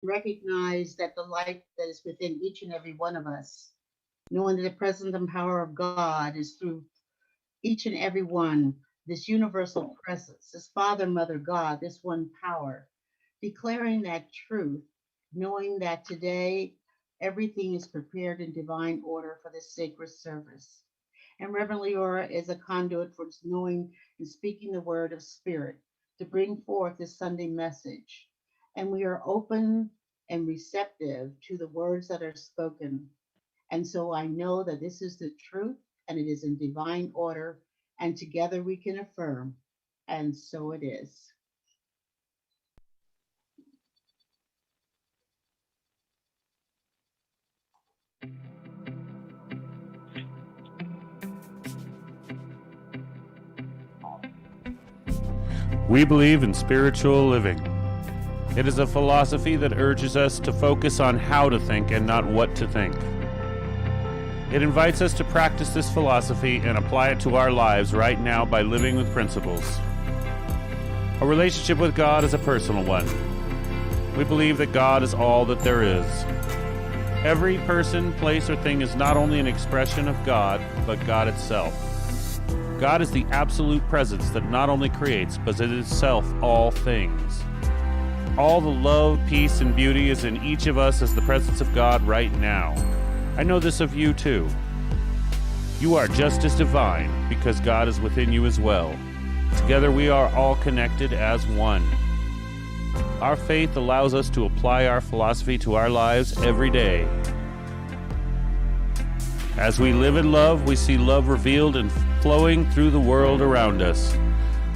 Recognize that the light that is within each and every one of us, knowing that the presence and power of God is through each and every one, this universal presence, this Father, Mother, God, this one power, declaring that truth, knowing that today everything is prepared in divine order for this sacred service. And Reverend Leora is a conduit for knowing and speaking the word of spirit to bring forth this Sunday message. And we are open and receptive to the words that are spoken. And so I know that this is the truth and it is in divine order, and together we can affirm. And so it is. We believe in spiritual living. It is a philosophy that urges us to focus on how to think and not what to think. It invites us to practice this philosophy and apply it to our lives right now by living with principles. A relationship with God is a personal one. We believe that God is all that there is. Every person, place, or thing is not only an expression of God, but God itself. God is the absolute presence that not only creates, but is itself all things. All the love, peace, and beauty is in each of us as the presence of God right now. I know this of you too. You are just as divine because God is within you as well. Together we are all connected as one. Our faith allows us to apply our philosophy to our lives every day. As we live in love, we see love revealed and flowing through the world around us.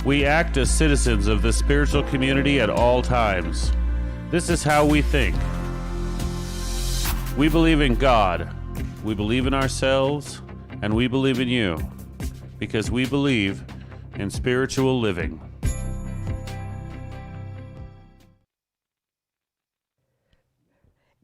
We act as citizens of the spiritual community at all times. This is how we think. We believe in God, we believe in ourselves, and we believe in you, because we believe in spiritual living.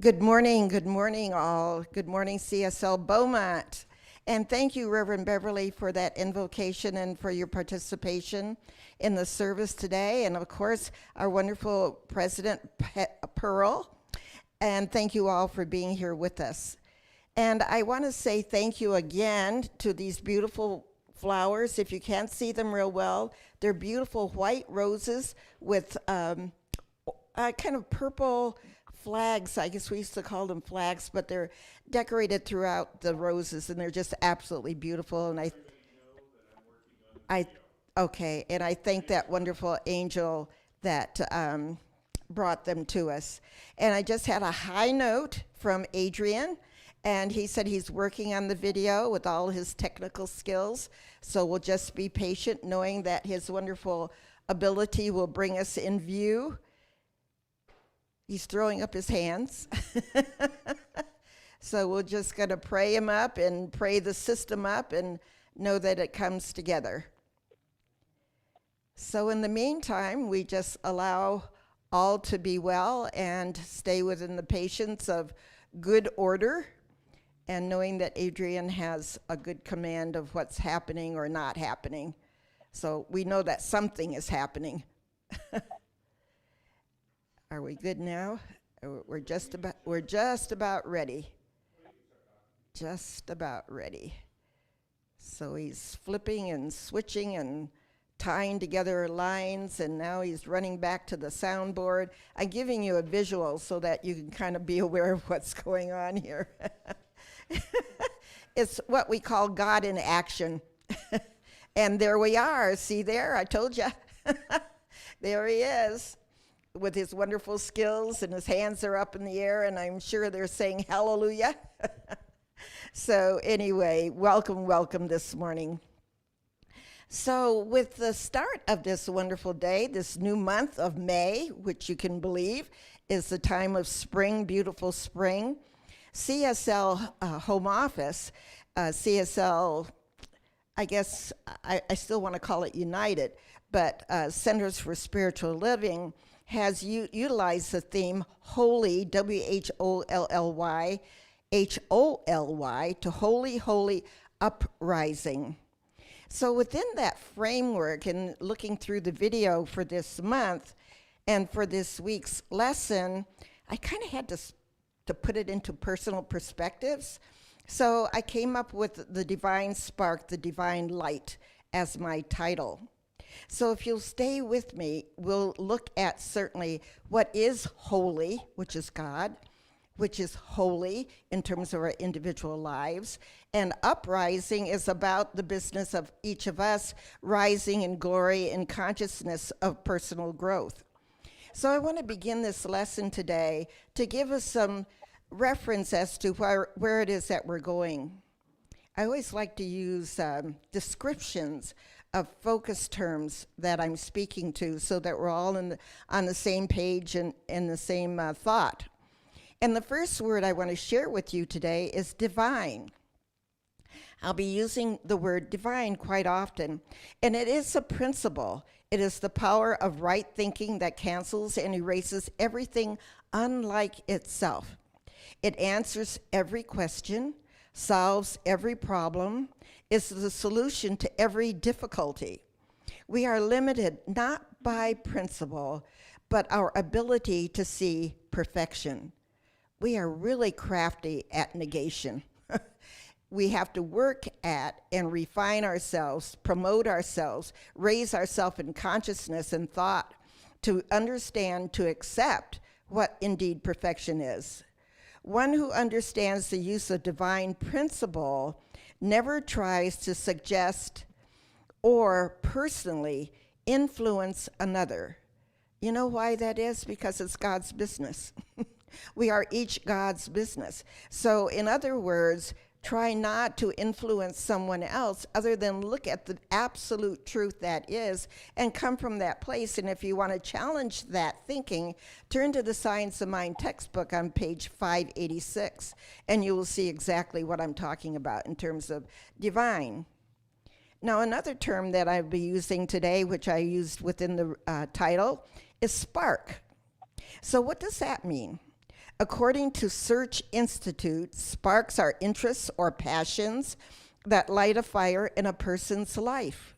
Good morning, all. Good morning, CSL Beaumont. And thank you, Reverend Beverly, for that invocation and for your participation in the service today. And of course, our wonderful President Pearl. And thank you all for being here with us. And I want to say thank you again to these beautiful flowers. If you can't see them real well, they're beautiful white roses with kind of purple flags. I guess we used to call them flags, but they're decorated throughout the roses, and they're just absolutely beautiful. And okay, and I thank that wonderful angel that brought them to us. And I just had a high note from Adrian, and he said he's working on the video with all his technical skills. So we'll just be patient, knowing that his wonderful ability will bring us in view. He's throwing up his hands. So we're just going to pray him up and pray the system up and know that it comes together. So in the meantime, we just allow all to be well and stay within the patience of good order, and knowing that Adrian has a good command of what's happening or not happening. So we know that something is happening. Are we good now? We're just about ready. Just about ready. So he's flipping and switching and tying together lines, and now he's running back to the soundboard. I'm giving you a visual so that you can kind of be aware of what's going on here. It's what we call God in action. And there we are. See there? I told you. There he is, with his wonderful skills, and his hands are up in the air, and I'm sure they're saying hallelujah. So anyway, welcome this morning. So with the start of this wonderful day, this new month of May, which you can believe is the time of spring, beautiful spring, CSL Home Office, CSL, I guess I still want to call it United, but Centers for Spiritual Living has utilized the theme Holy, W-H-O-L-L-Y, H-O-L-Y, to Holy, Holy Uprising. So within that framework, and looking through the video for this month and for this week's lesson, I kind of had to put it into personal perspectives. So I came up with the divine spark, the divine light as my title. So if you'll stay with me, we'll look at certainly what is holy, which is God, which is holy in terms of our individual lives. And uprising is about the business of each of us rising in glory and consciousness of personal growth. So I want to begin this lesson today to give us some reference as to where it is that we're going. I always like to use descriptions of focus terms that I'm speaking to so that we're all on the same page and in the same thought. And the first word I want to share with you today is divine. I'll be using the word divine quite often, and it is a principle. It is the power of right thinking that cancels and erases everything unlike itself. It answers every question, solves every problem, is the solution to every difficulty. We are limited not by principle, but our ability to see perfection. We are really crafty at negation. We have to work at and refine ourselves, promote ourselves, raise ourselves in consciousness and thought to understand, to accept what indeed perfection is. One who understands the use of divine principle never tries to suggest or personally influence another. You know why that is? Because it's God's business. We are each God's business. So in other words, try not to influence someone else other than look at the absolute truth that is and come from that place. And if you want to challenge that thinking, turn to the Science of Mind textbook on page 586, and you will see exactly what I'm talking about in terms of divine. Now, another term that I'll be using today, which I used within the title, is spark. So what does that mean? According to Search Institute, sparks are interests or passions that light a fire in a person's life.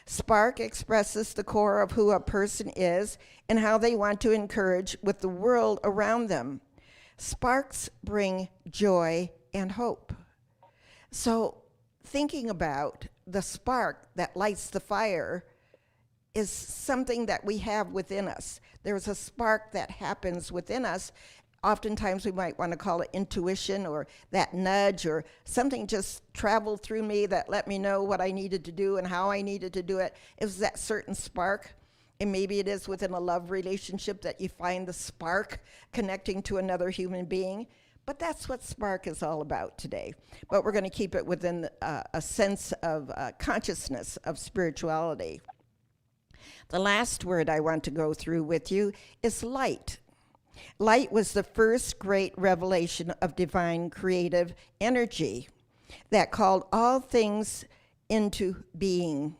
Spark expresses the core of who a person is and how they want to encourage with the world around them. Sparks bring joy and hope. So thinking about the spark that lights the fire is something that we have within us. There's a spark that happens within us. Oftentimes we might want to call it intuition or that nudge or something just traveled through me that let me know what I needed to do and how I needed to do it. It was that certain spark. And maybe it is within a love relationship that you find the spark connecting to another human being. But that's what spark is all about today. But we're going to keep it within a sense of consciousness of spirituality. The last word I want to go through with you is light. Light was the first great revelation of divine creative energy that called all things into being.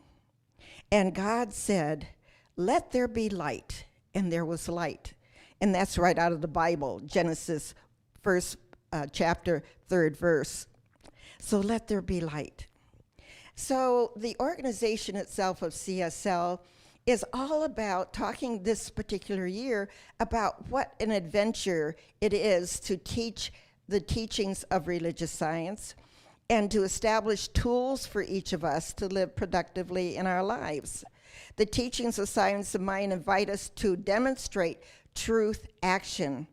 And God said, "Let there be light," and there was light. And that's right out of the Bible, Genesis 1st chapter, 3rd verse. So let there be light. So the organization itself of CSL is all about talking this particular year about what an adventure it is to teach the teachings of religious science and to establish tools for each of us to live productively in our lives. The teachings of Science of Mind invite us to demonstrate truth action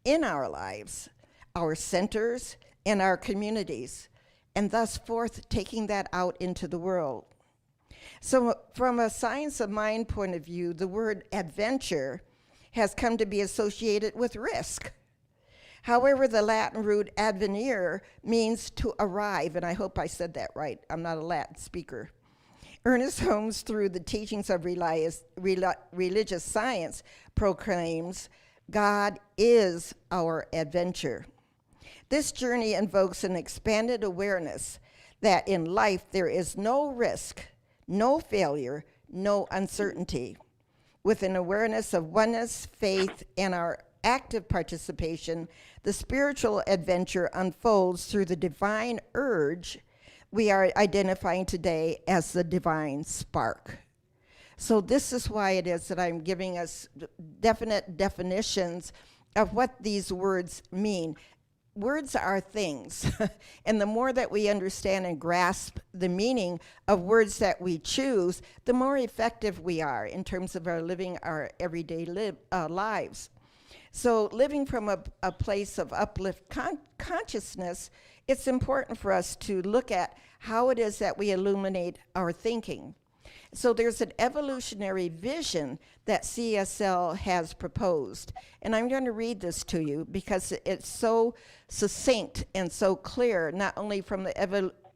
in our lives, our centers, and our communities, and thus forth taking that out into the world. So from a Science of Mind point of view, the word adventure has come to be associated with risk. However, the Latin root advenire means to arrive, and I hope I said that right. I'm not a Latin speaker. Ernest Holmes, through the teachings of religious science, proclaims, God is our adventure. This journey invokes an expanded awareness that in life there is no risk, no failure, no uncertainty. With an awareness of oneness, faith, and our active participation, the spiritual adventure unfolds through the divine urge we are identifying today as the divine spark. So this is why it is that I'm giving us definite definitions of what these words mean. Words are things, and the more that we understand and grasp the meaning of words that we choose, the more effective we are in terms of our living our everyday lives. So living from a place of uplift consciousness, it's important for us to look at how it is that we illuminate our thinking. So there's an evolutionary vision that CSL has proposed. And I'm going to read this to you because it's so succinct and so clear, not only from the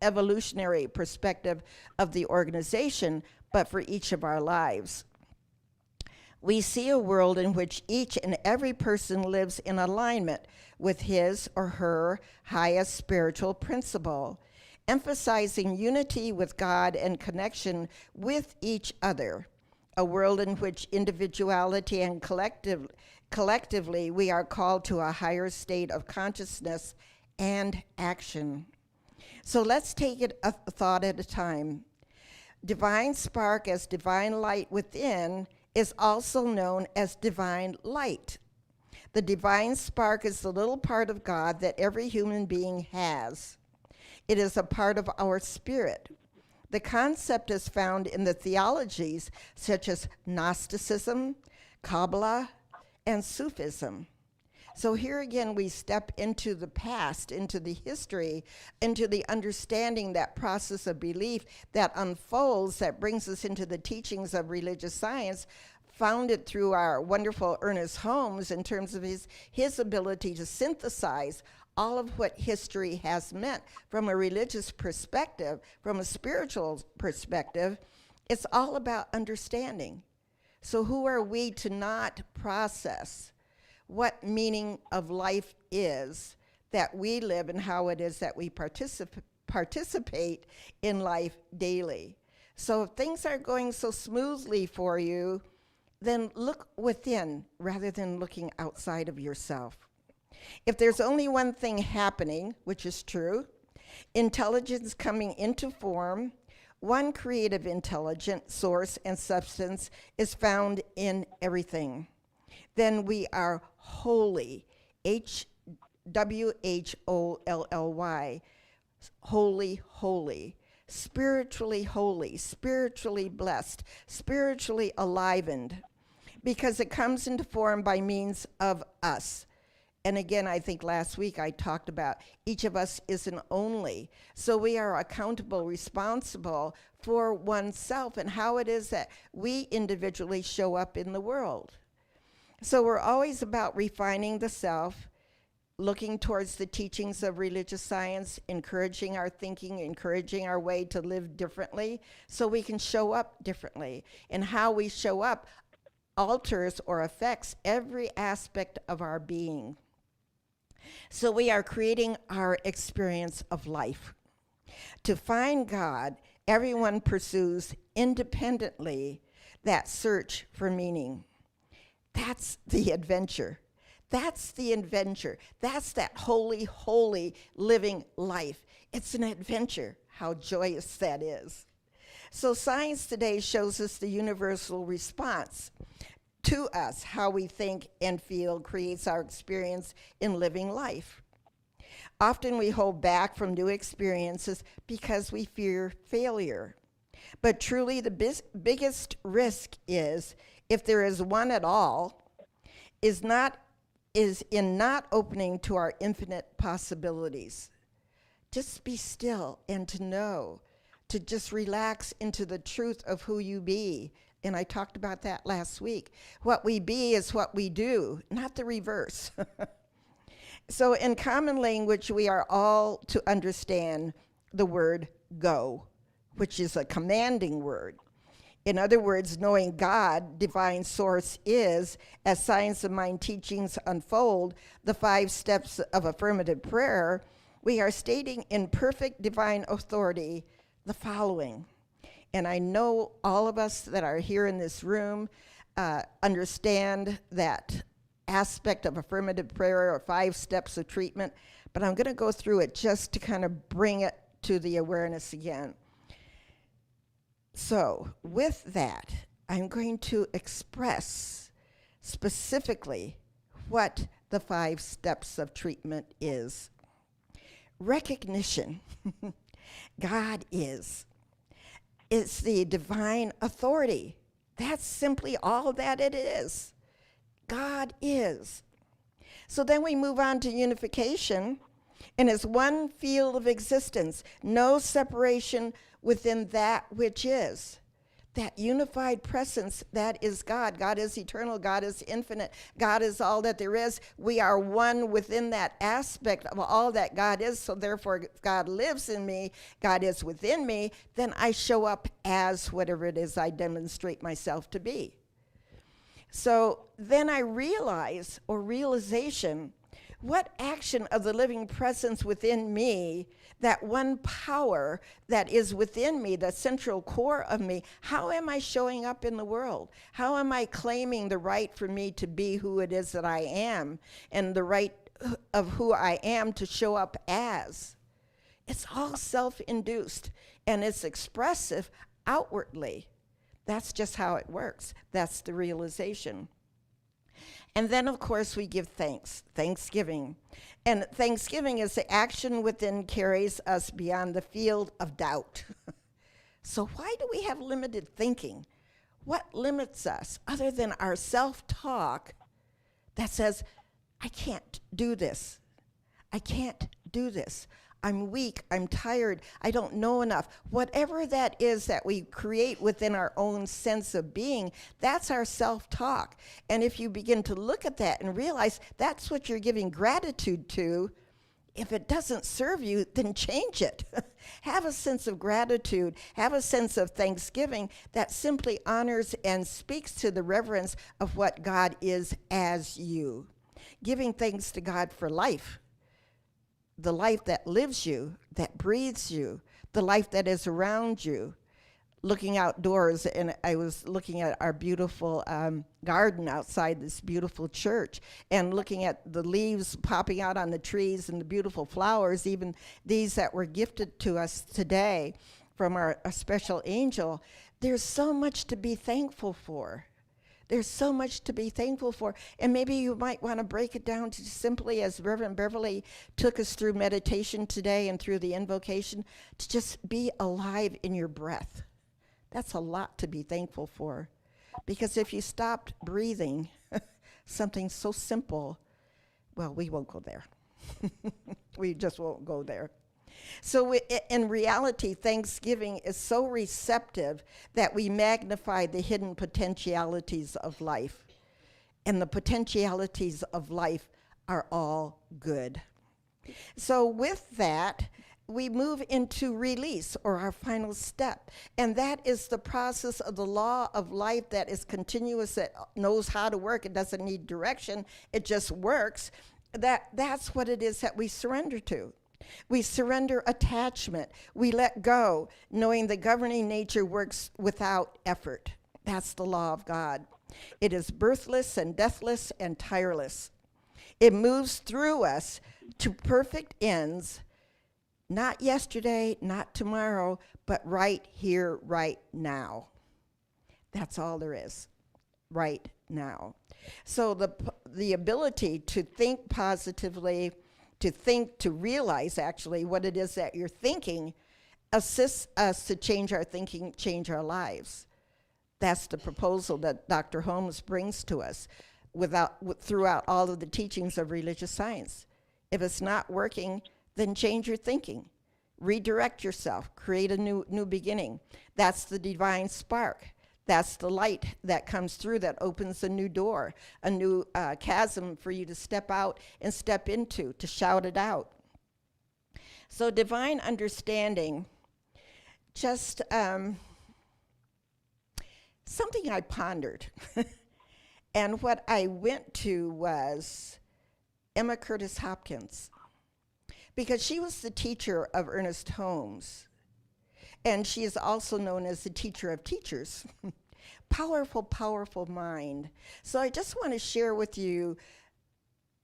evolutionary perspective of the organization, but for each of our lives. We see a world in which each and every person lives in alignment with his or her highest spiritual principle, emphasizing unity with God and connection with each other, a world in which individuality and collectively we are called to a higher state of consciousness and action. So let's take it a thought at a time. Divine spark as divine light within is also known as divine light. The divine spark is the little part of God that every human being has. It is a part of our spirit. The concept is found in the theologies such as Gnosticism, Kabbalah, and Sufism. So here again, we step into the past, into the history, into the understanding, that process of belief that unfolds, that brings us into the teachings of religious science, founded through our wonderful Ernest Holmes in terms of his ability to synthesize all of what history has meant from a religious perspective, from a spiritual perspective. It's all about understanding. So who are we to not process what meaning of life is that we live and how it is that we participate in life daily? So if things are going so smoothly for you, then look within rather than looking outside of yourself. If there's only one thing happening, which is true, intelligence coming into form, one creative intelligent source and substance is found in everything, then we are holy, H-W-H-O-L-L-Y, holy, spiritually blessed, spiritually enlivened, because it comes into form by means of us. And again, I think last week I talked about each of us is an only. So we are accountable, responsible for oneself and how it is that we individually show up in the world. So we're always about refining the self, looking towards the teachings of religious science, encouraging our thinking, encouraging our way to live differently so we can show up differently. And how we show up alters or affects every aspect of our being. So we are creating our experience of life. To find God, everyone pursues independently that search for meaning. That's the adventure. That's the adventure. That's that holy living life. It's an adventure. How joyous that is. So science today shows us the universal response to us. How we think and feel creates our experience in living life. Often we hold back from new experiences because we fear failure. But truly the biggest risk is, if there is one at all, is in not opening to our infinite possibilities. Just be still and to know, to just relax into the truth of who you be. And I talked about that last week. What we be is what we do, not the reverse. So in common language, we are all to understand the word go, which is a commanding word. In other words, knowing God, divine source, is, as Science of Mind teachings unfold, the 5 steps of affirmative prayer, we are stating in perfect divine authority the following. And I know all of us that are here in this room understand that aspect of affirmative prayer or 5 steps of treatment, but I'm going to go through it just to kind of bring it to the awareness again. So with that, I'm going to express specifically what the 5 steps of treatment is recognition. God is. It's the divine authority. That's simply all that it is. God is. So then we move on to unification, and it's one field of existence, no separation within that which is. That unified presence, that is God. God is eternal. God is infinite. God is all that there is. We are one within that aspect of all that God is. So therefore, if God lives in me, God is within me, then I show up as whatever it is I demonstrate myself to be. So then I realize, or realization, what action of the living presence within me, that one power that is within me, the central core of me, how am I showing up in the world? How am I claiming the right for me to be who it is that I am, and the right of who I am to show up as? It's all self-induced, and it's expressive outwardly. That's just how it works. That's the realization. And then, of course, we give thanks, thanksgiving. And thanksgiving is the action within carries us beyond the field of doubt. So why do we have limited thinking? What limits us other than our self-talk that says, I can't do this. I can't do this. I'm weak, I'm tired, I don't know enough. Whatever that is that we create within our own sense of being, that's our self-talk. And if you begin to look at that and realize that's what you're giving gratitude to, if it doesn't serve you, then change it. Have a sense of gratitude, have a sense of thanksgiving that simply honors and speaks to the reverence of what God is as you. Giving thanks to God for life. The life that lives you, that breathes you, the life that is around you. Looking outdoors, and I was looking at our beautiful garden outside this beautiful church, and looking at the leaves popping out on the trees and the beautiful flowers, even these that were gifted to us today from our special angel. There's so much to be thankful for. There's so much to be thankful for. And maybe you might want to break it down to simply, as Reverend Beverly took us through meditation today and through the invocation, to just be alive in your breath. That's a lot to be thankful for. Because if you stopped breathing, something so simple, well, we won't go there. We just won't go there. So in reality, Thanksgiving is so receptive that we magnify the hidden potentialities of life. And the potentialities of life are all good. So with that, we move into release, or our final step. And that is the process of the law of life that is continuous, that knows how to work. It doesn't need direction. It just works. That's what it is that we surrender to. We surrender attachment. We let go, knowing the governing nature works without effort. That's the law of God. It is birthless and deathless and tireless. It moves through us to perfect ends, not yesterday, not tomorrow, but right here, right now. That's all there is, right now. So the ability to think positively, to realize actually what it is that you're thinking, assists us to change our thinking, change our lives. That's the proposal that Dr. Holmes brings to us throughout all of the teachings of religious science. If it's not working, then change your thinking. Redirect yourself, create a new beginning. That's the divine spark. That's the light that comes through that opens a new door, a new chasm for you to step out and step into, to shout it out. So divine understanding, just something I pondered. And what I went to was Emma Curtis Hopkins, because she was the teacher of Ernest Holmes. And she is also known as the teacher of teachers. Powerful, powerful mind. So I just want to share with you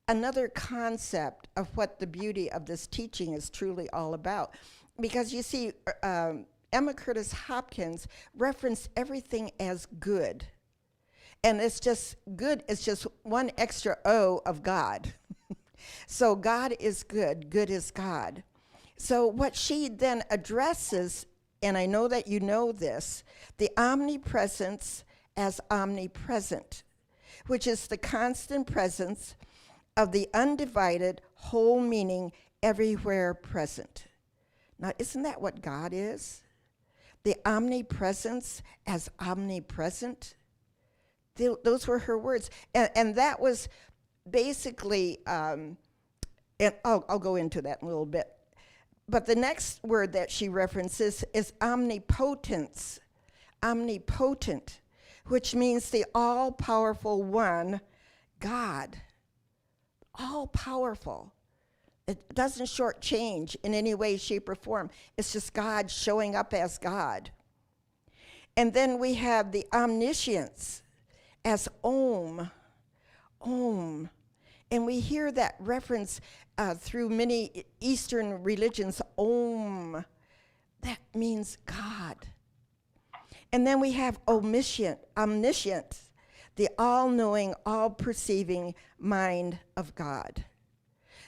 another concept of what the beauty of this teaching is truly all about. Because you see, Emma Curtis Hopkins referenced everything as good. And it's just good. It's just one extra O of God. So God is good. Good is God. So what she then addresses, and I know that you know this, the omnipresence as omnipresent, which is the constant presence of the undivided whole meaning everywhere present. Now, isn't that what God is? The omnipresence as omnipresent? Those were her words. And that was basically, and I'll go into that in a little bit. But the next word that she references is omnipotence, omnipotent, which means the all-powerful one, God. All-powerful. It doesn't shortchange in any way, shape, or form. It's just God showing up as God. And then we have the omniscience as Om. Om. And we hear that reference through many Eastern religions, Om. That means God. And then we have omniscient, the all-knowing, all-perceiving mind of God.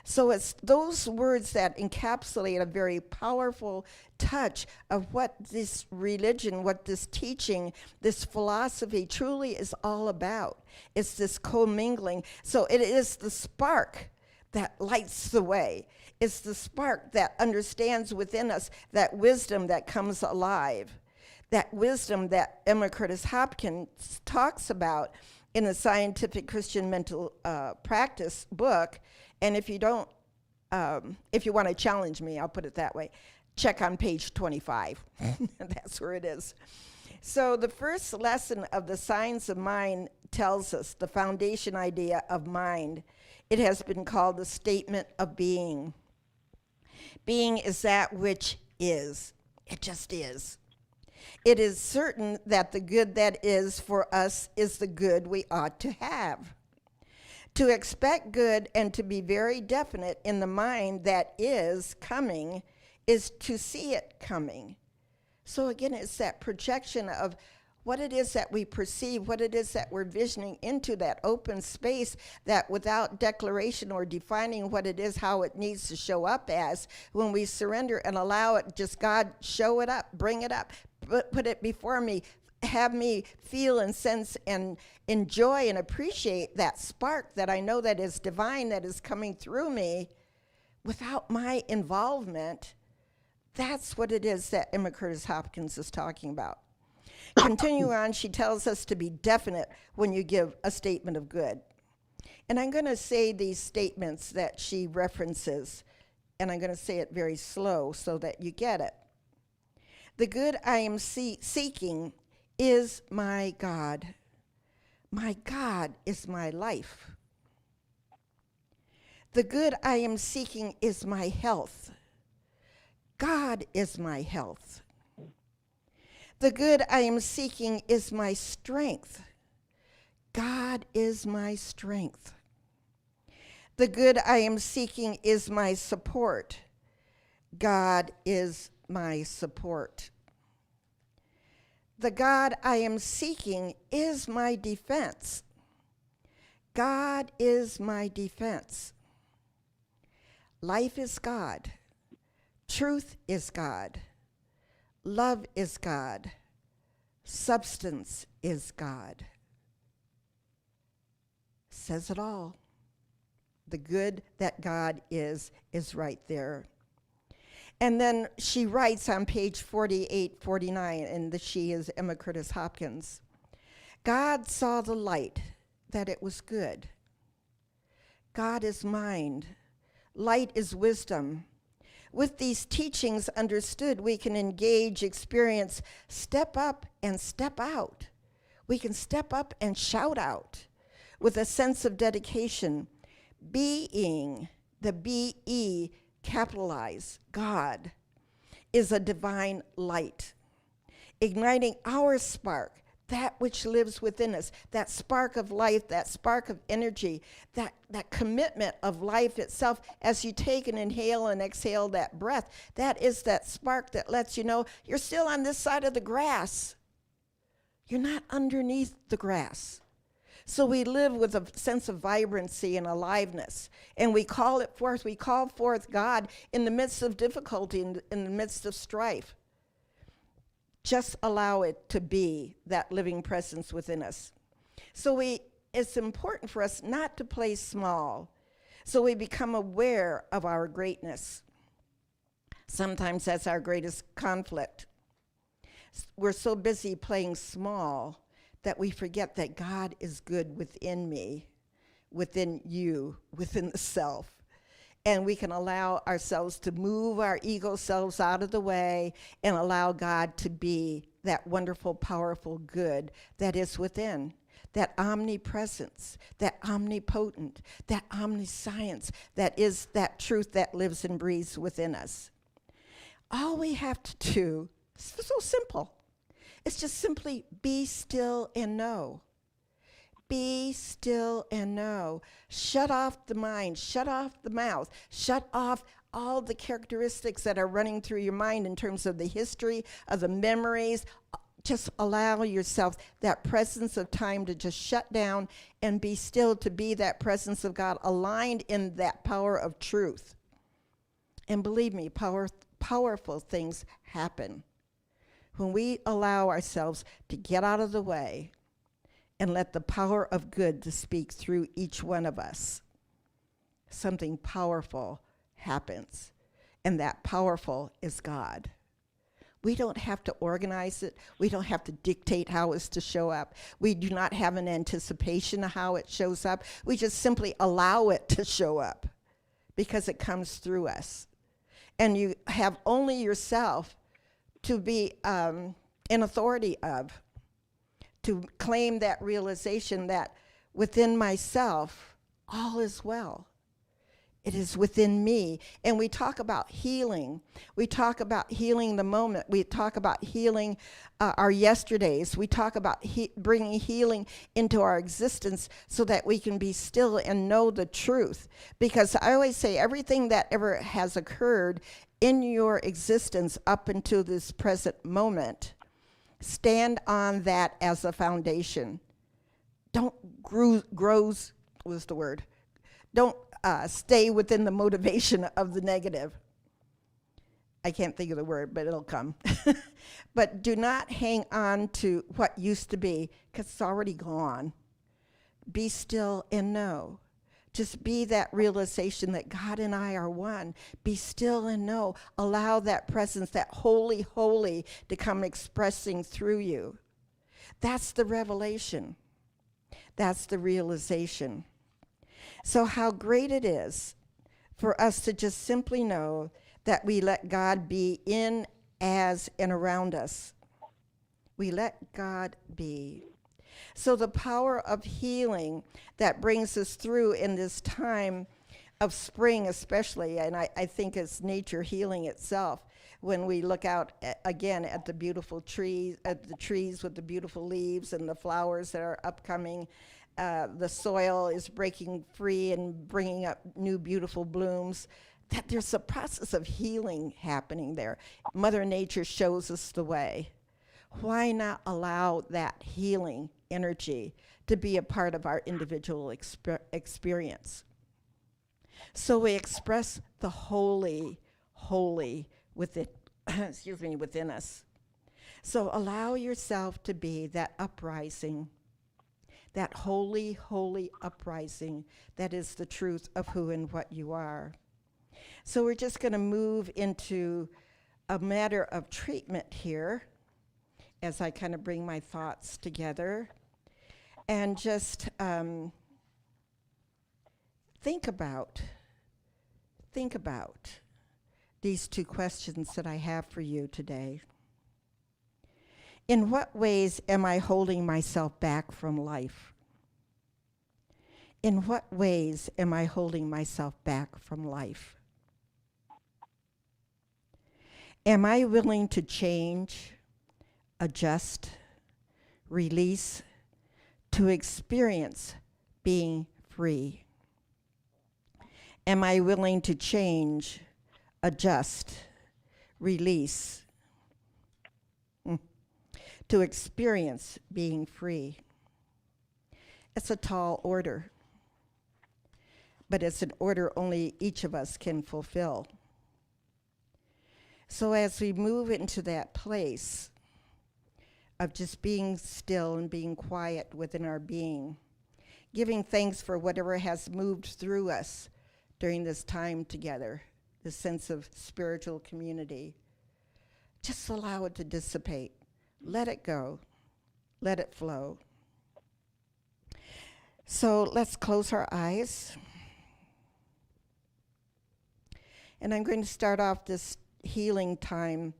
So it's those words that encapsulate a very powerful touch of what this religion, what this teaching, this philosophy truly is all about. It's this commingling. So it is the spark that lights the way. It's the spark that understands within us that wisdom that comes alive. That wisdom that Emma Curtis Hopkins talks about in the Scientific Christian Mental Practice book. And if you don't, if you want to challenge me, I'll put it that way, check on page 25. That's where it is. So the first lesson of the Science of Mind tells us the foundation idea of mind. It has been called the statement of being. Being is that which is. It just is. It is certain that the good that is for us is the good we ought to have. To expect good and to be very definite in the mind that is coming is to see it coming. So again, it's that projection of what it is that we perceive, what it is that we're visioning into that open space that without declaration or defining what it is, how it needs to show up as, when we surrender and allow it, just God, show it up, bring it up, put it before me, have me feel and sense and enjoy and appreciate that spark that I know that is divine, that is coming through me without my involvement. That's what it is that Emma Curtis Hopkins is talking about. Continue on, she tells us to be definite when you give a statement of good. And I'm going to say these statements that she references, and I'm going to say it very slow so that you get it. The good I am seeking is my God. My God is my life. The good I am seeking is my health. God is my health. The good I am seeking is my strength. God is my strength. The good I am seeking is my support. God is my support. The God I am seeking is my defense. God is my defense. Life is God. Truth is God. Love is God. Substance is God. Says it all. The good that God is right there. And then she writes on page 48, 49, and she is Emma Curtis Hopkins. God saw the light, that it was good. God is mind. Light is wisdom. With these teachings understood, we can engage, experience, step up and step out. We can step up and shout out with a sense of dedication. Being, the B-E, capitalize, God, is a divine light, igniting our spark, that which lives within us, that spark of life, that spark of energy, that commitment of life itself. As you take and inhale and exhale that breath, that is that spark that lets you know you're still on this side of the grass. You're not underneath the grass. So we live with a sense of vibrancy and aliveness, and we call it forth. We call forth God in the midst of difficulty, in the midst of strife. Just allow it to be that living presence within us. So it's important for us not to play small, so we become aware of our greatness. Sometimes that's our greatest conflict. We're so busy playing small that we forget that God is good within me, within you, within the self. And we can allow ourselves to move our ego selves out of the way and allow God to be that wonderful, powerful good that is within, that omnipresence, that omnipotent, that omniscience, that is that truth that lives and breathes within us. All we have to do is so simple. It's just simply be still and know. Be still and know. Shut off the mind, shut off the mouth, shut off all the characteristics that are running through your mind in terms of the history, of the memories. Just allow yourself that presence of time to just shut down and be still, to be that presence of God aligned in that power of truth. And believe me, powerful things happen when we allow ourselves to get out of the way and let the power of good to speak through each one of us. Something powerful happens, and that powerful is God. We don't have to organize it. We don't have to dictate how it's to show up. We do not have an anticipation of how it shows up. We just simply allow it to show up because it comes through us. And you have only yourself to be in authority of, to claim that realization that within myself, all is well. It is within me. And we talk about healing. We talk about healing the moment. We talk about healing our yesterdays. We talk about bringing healing into our existence so that we can be still and know the truth. Because I always say everything that ever has occurred in your existence up until this present moment, stand on that as a foundation. Don't Don't stay within the motivation of the negative. I can't think of the word, but it'll come. But do not hang on to what used to be, because it's already gone. Be still and know. Just be that realization that God and I are one. Be still and know. Allow that presence, that holy, holy, to come expressing through you. That's the revelation. That's the realization. So how great it is for us to just simply know that we let God be in, as, and around us. We let God be. So the power of healing that brings us through in this time of spring especially, and I think it's nature healing itself, when we look out again at the beautiful trees, at the trees with the beautiful leaves and the flowers that are upcoming. The soil is breaking free and bringing up new beautiful blooms. That there's a process of healing happening there. Mother Nature shows us the way. Why not allow that healing energy to be a part of our individual experience? So we express the holy, holy within, within us. So allow yourself to be that uprising, that holy, holy uprising that is the truth of who and what you are. So we're just going to move into a matter of treatment here as I kind of bring my thoughts together, and just think about these two questions that I have for you today. In what ways am I holding myself back from life? In what ways am I holding myself back from life? Am I willing to change, adjust, release, to experience being free? Am I willing to change, adjust, release, to experience being free? It's a tall order, but it's an order only each of us can fulfill. So as we move into that place of just being still and being quiet within our being, giving thanks for whatever has moved through us during this time together, this sense of spiritual community, just allow it to dissipate. Let it go. Let it flow. So let's close our eyes. And I'm going to start off this healing time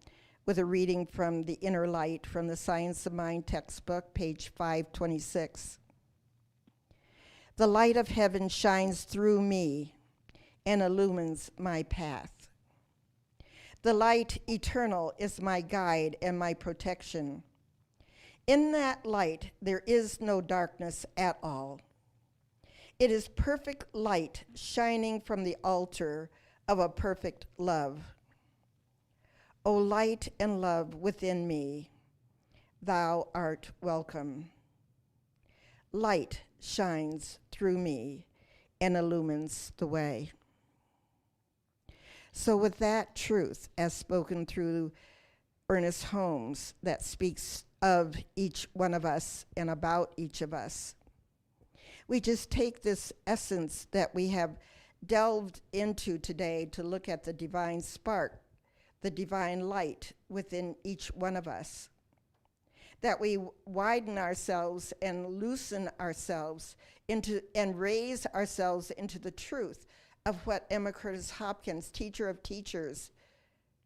with a reading from The Inner Light from the Science of Mind textbook, page 526. The light of heaven shines through me and illumines my path. The light eternal is my guide and my protection. In that light, there is no darkness at all. It is perfect light shining from the altar of a perfect love. O light and love within me, thou art welcome. Light shines through me and illumines the way. So with that truth, as spoken through Ernest Holmes, that speaks of each one of us and about each of us, we just take this essence that we have delved into today to look at the divine spark, the divine light within each one of us, that we widen ourselves and loosen ourselves into and raise ourselves into the truth of what Emma Curtis Hopkins, teacher of teachers,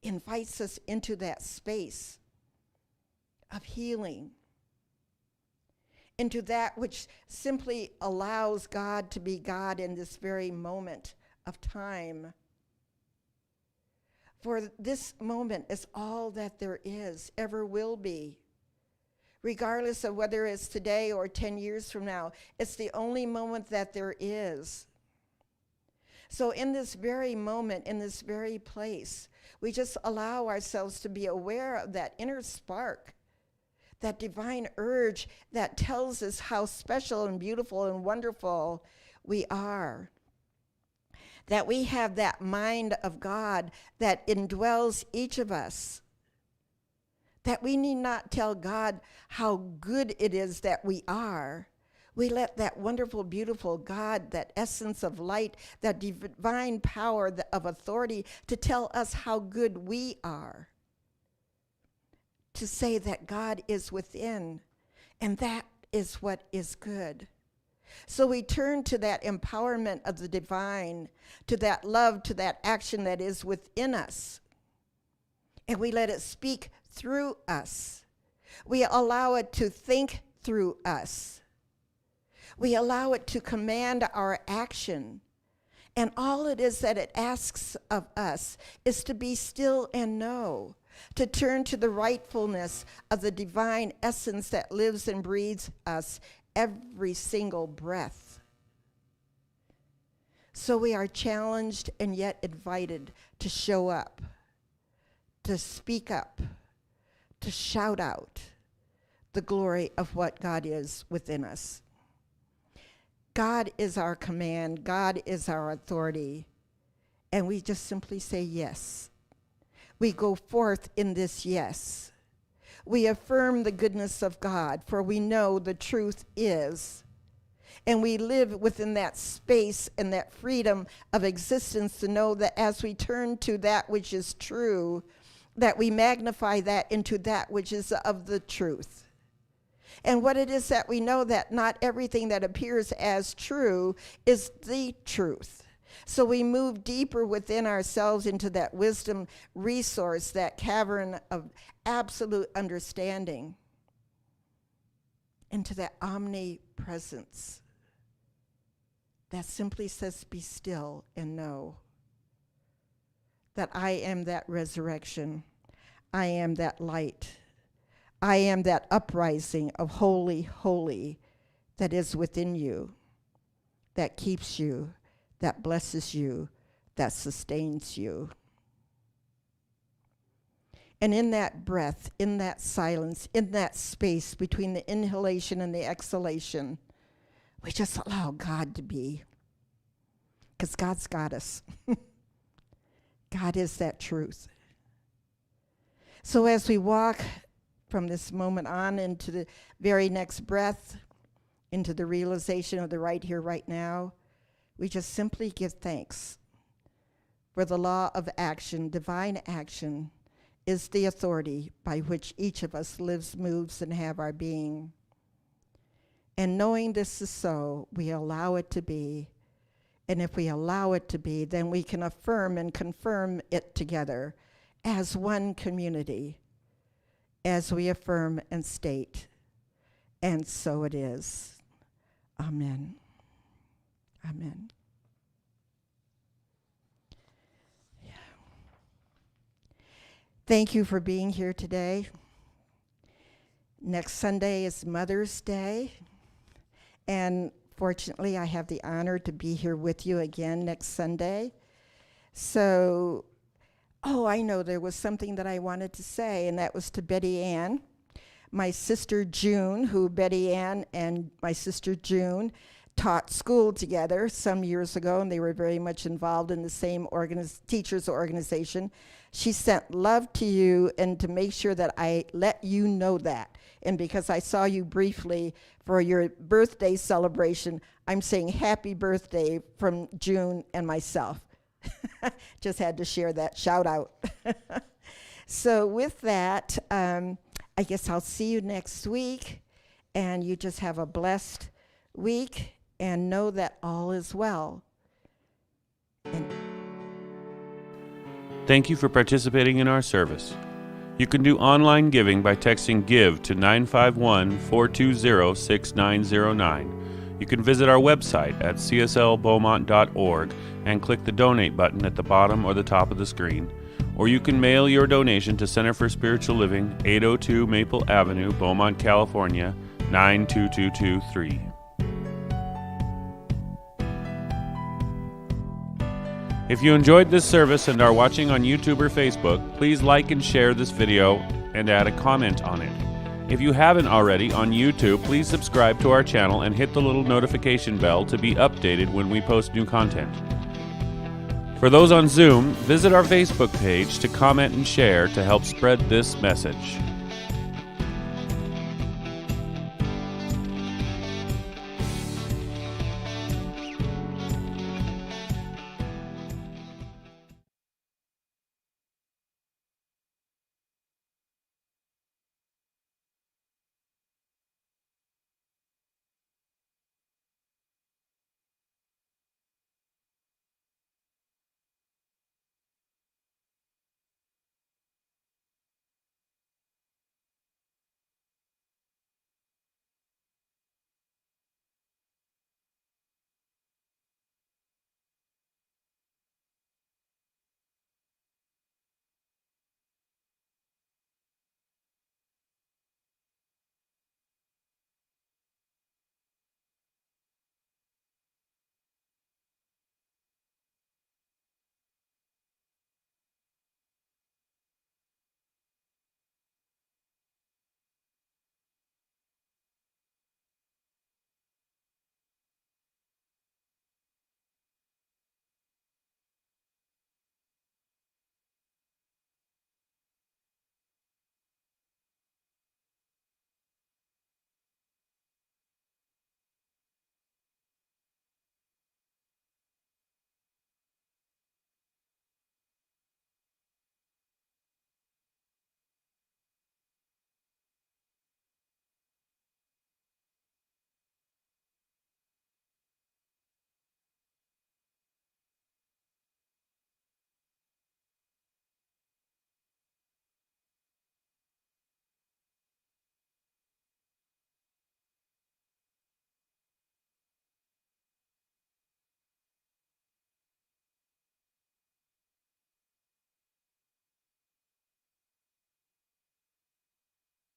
invites us into, that space of healing, into that which simply allows God to be God in this very moment of time. For this moment is all that there is, ever will be. Regardless of whether it's today or 10 years from now, it's the only moment that there is. So in this very moment, in this very place, we just allow ourselves to be aware of that inner spark, that divine urge that tells us how special and beautiful and wonderful we are. That we have that mind of God that indwells each of us. That we need not tell God how good it is that we are. We let that wonderful, beautiful God, that essence of light, that divine power of authority to tell us how good we are. To say that God is within, and that is what is good. So we turn to that empowerment of the divine, to that love, to that action that is within us. And we let it speak through us. We allow it to think through us. We allow it to command our action. And all it is that it asks of us is to be still and know, to turn to the rightfulness of the divine essence that lives and breathes us every single breath. So we are challenged and yet invited to show up, to speak up, to shout out the glory of what God is within us. God is our command. God is our authority. And we just simply say yes. We go forth in this yes. We affirm the goodness of God, for we know the truth is. And we live within that space and that freedom of existence to know that as we turn to that which is true, that we magnify that into that which is of the truth. And what it is that we know that not everything that appears as true is the truth. So we move deeper within ourselves into that wisdom resource, that cavern of absolute understanding, into that omnipresence that simply says, be still and know that I am that resurrection. I am that light. I am that uprising of holy, holy that is within you, that keeps you, that blesses you, that sustains you. And in that breath, in that silence, in that space between the inhalation and the exhalation, We just allow God to be, because God's got us. God is that truth. So as we walk from this moment on into the very next breath, into the realization of the right here, right now, we just simply give thanks for the law of action. Divine action is the authority by which each of us lives, moves, and have our being. And knowing this is so, we allow it to be. And if we allow it to be, then we can affirm and confirm it together as one community, as we affirm and state. And so it is. Amen. Amen. Yeah. Thank you for being here today. Next Sunday is Mother's Day. And fortunately, I have the honor to be here with you again next Sunday. So, I know there was something that I wanted to say, and that was to Betty Ann. My sister June, who Betty Ann and my sister June taught school together some years ago, and they were very much involved in the same teachers organization. She sent love to you and to make sure that I let you know that. And because I saw you briefly for your birthday celebration, I'm saying happy birthday from June and myself. Just had to share that shout out. So with that, I guess I'll see you next week, and you just have a blessed week and know that all is well. Thank you for participating in our service. You can do online giving by texting GIVE to 951-420-6909. You can visit our website at cslbeaumont.org and click the donate button at the bottom or the top of the screen. Or you can mail your donation to Center for Spiritual Living, 802 Maple Avenue, Beaumont, California, 92223. If you enjoyed this service and are watching on YouTube or Facebook, please like and share this video and add a comment on it. If you haven't already on YouTube, please subscribe to our channel and hit the little notification bell to be updated when we post new content. For those on Zoom, visit our Facebook page to comment and share to help spread this message.